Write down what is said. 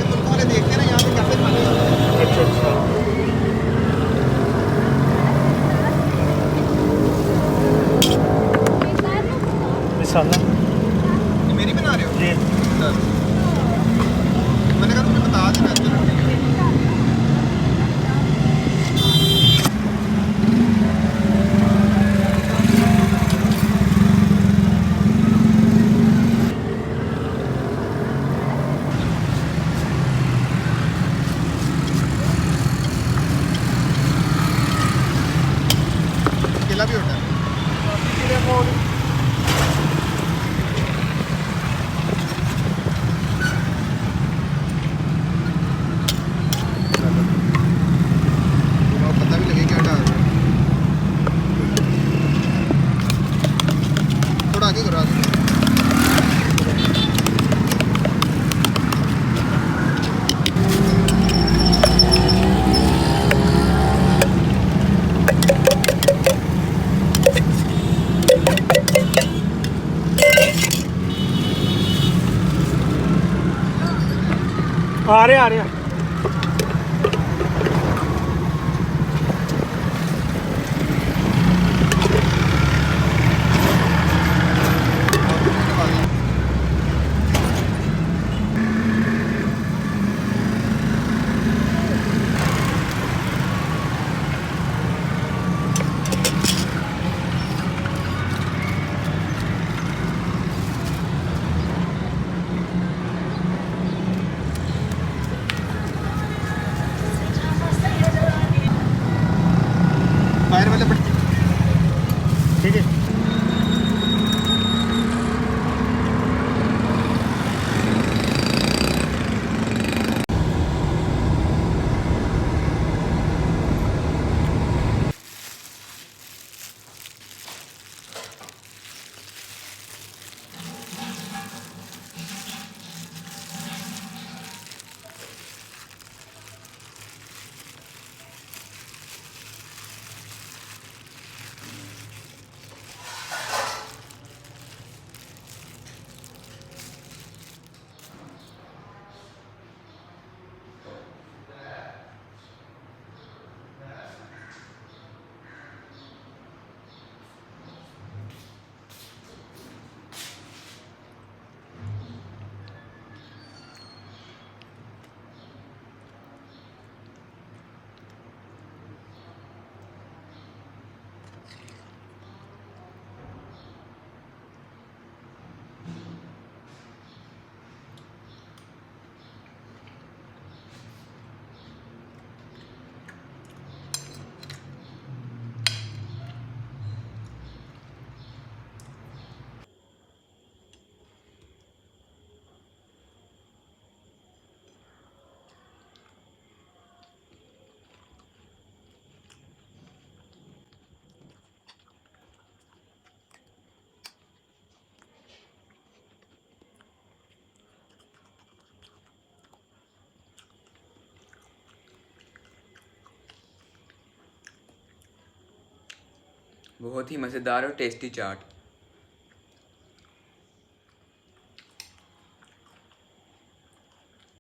तुर्क वाले देखते हैं ना यहाँ पे कैसे खाने होते हैं। अच्छा अच्छा। मिसाला ये मेरी बना रहे हो? जी। चल। मैंने कहा तुम्हें बता देना, चलो ठीक है। केला भी होता है। चलो पता भी लगे क्या डाल रहे हैं। थोड़ा आगे करो, आगे। आ रहे आ रहे। फायर वाले बट ठीक है। बहुत ही मज़ेदार और टेस्टी चाट।